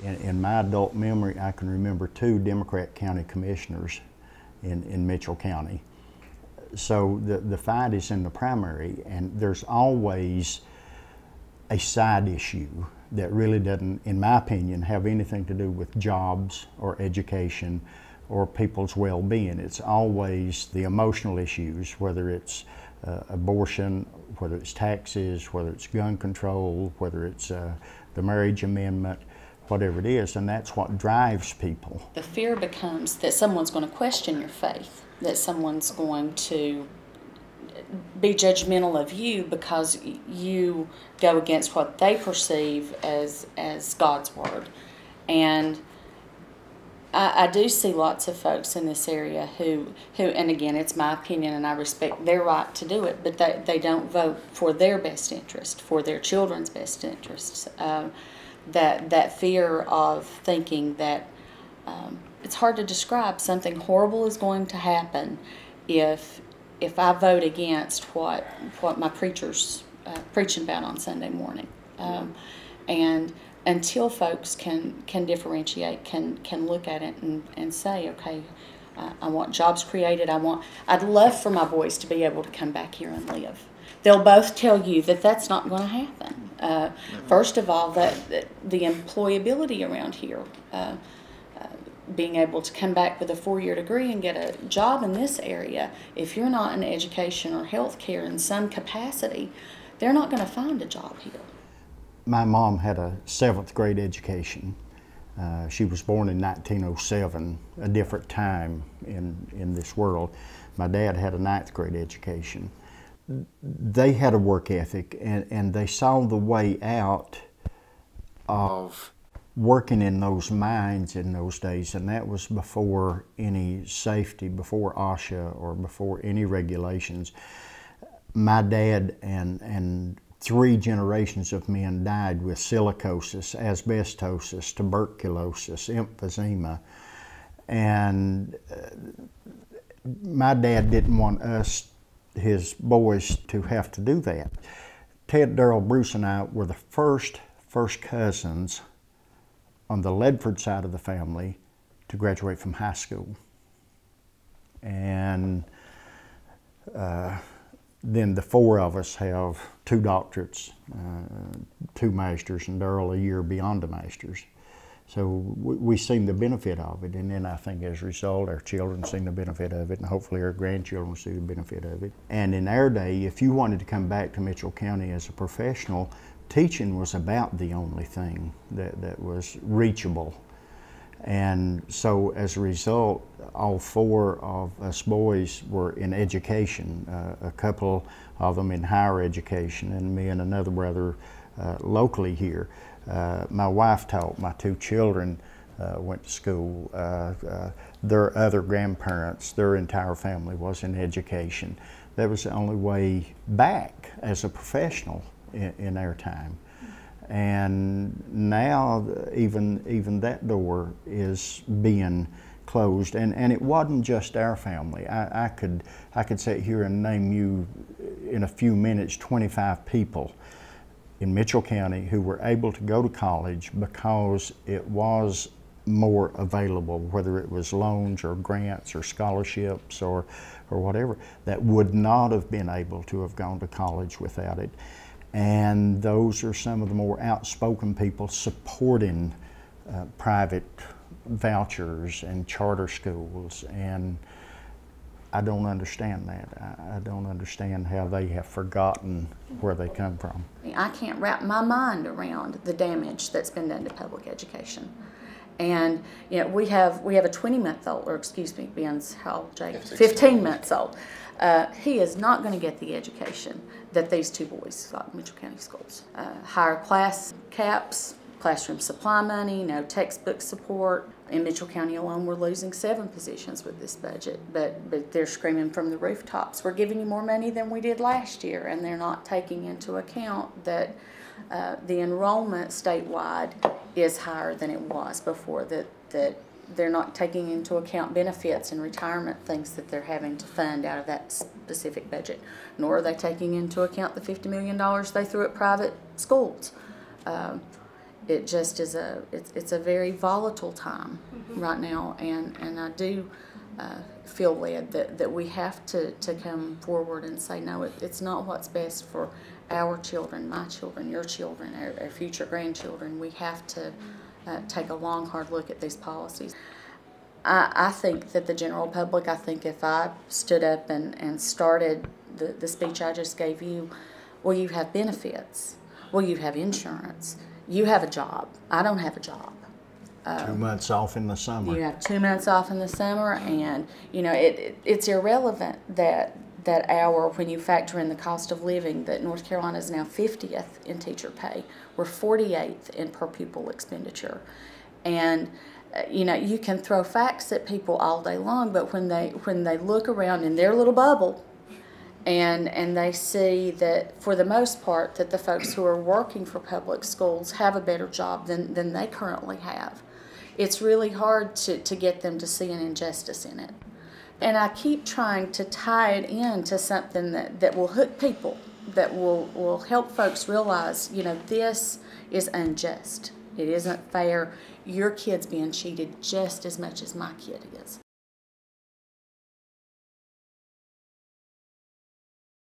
In my adult memory, I can remember 2 Democrat county commissioners in Mitchell County. So the fight is in the primary, and there's always a side issue that really doesn't, in my opinion, have anything to do with jobs or education or people's well-being. It's always the emotional issues, whether it's abortion, whether it's taxes, whether it's gun control, whether it's the marriage amendment, whatever it is, and that's what drives people. The fear becomes that someone's going to question your faith, that someone's going to be judgmental of you because you go against what they perceive as God's word. And I do see lots of folks in this area who, and again, it's my opinion and I respect their right to do it, but they don't vote for their best interest, for their children's best interests. That fear of thinking that it's hard to describe, something horrible is going to happen if I vote against what my preacher's preaching about on Sunday morning. And until folks can differentiate, can look at it and say, okay, I want jobs created. I'd love for my boys to be able to come back here and live. They'll both tell you that that's not going to happen. First of all, that the employability around here, being able to come back with a 4-year degree and get a job in this area, if you're not in education or health care in some capacity, they're not going to find a job here. My mom had a 7th grade education. She was born in 1907, a different time in this world. My dad had a 9th grade education. They had a work ethic, and they saw the way out of working in those mines in those days, and that was before any safety, before OSHA or before any regulations. My dad and 3 generations of men died with silicosis, asbestosis, tuberculosis, emphysema, and my dad didn't want us, his boys, to have to do that. Ted, Darrell, Bruce, and I were the first cousins on the Ledford side of the family to graduate from high school. And then the 4 of us have 2 doctorates, 2 masters, and Darrell a year beyond the masters. So we've seen the benefit of it, and then I think as a result our children seen the benefit of it, and hopefully our grandchildren see the benefit of it. And in our day, if you wanted to come back to Mitchell County as a professional, teaching was about the only thing that was reachable. And so as a result, all 4 of us boys were in education, a couple of them in higher education, and me and another brother locally here. My wife taught, my 2 children went to school. Their other grandparents, their entire family was in education. That was the only way back as a professional in our time. And now even that door is being closed, and it wasn't just our family. I could sit here and name you in a few minutes 25 people in Mitchell County who were able to go to college because it was more available, whether it was loans or grants or scholarships or whatever, that would not have been able to have gone to college without it. And those are some of the more outspoken people supporting private vouchers and charter schools, and I don't understand that. I don't understand how they have forgotten where they come from. I can't wrap my mind around the damage that's been done to public education. And you know, we have a 20-month-old, or excuse me, Ben's how old, Jake? 15 months old. He is not going to get the education that these 2 boys got in Mitchell County schools. Higher class caps, classroom supply money, no textbook support. In Mitchell County alone, we're losing 7 positions with this budget, but they're screaming from the rooftops, we're giving you more money than we did last year, and they're not taking into account that the enrollment statewide is higher than it was before, that they're not taking into account benefits and retirement things that they're having to fund out of that specific budget, nor are they taking into account the $50 million they threw at private schools. it just is it's a very volatile time right now, and I do feel led that we have to come forward and say, no, it's not what's best for our children, my children, your children, our future grandchildren. We have to take a long, hard look at these policies. I think that the general public, I think if I stood up and started the speech I just gave you, well, you have benefits, well, you have insurance, you have a job, I don't have a job. 2 months off in the summer. You have 2 months off in the summer, and you know it's irrelevant that when you factor in the cost of living, that North Carolina is now 50th in teacher pay. We're 48th in per pupil expenditure, and you know, you can throw facts at people all day long, but when they look around in their little bubble, and they see that for the most part that the folks who are working for public schools have a better job than they currently have, it's really hard to get them to see an injustice in it. And I keep trying to tie it into something that will hook people, that will help folks realize, you know, this is unjust. It isn't fair. Your kid's being cheated just as much as my kid is.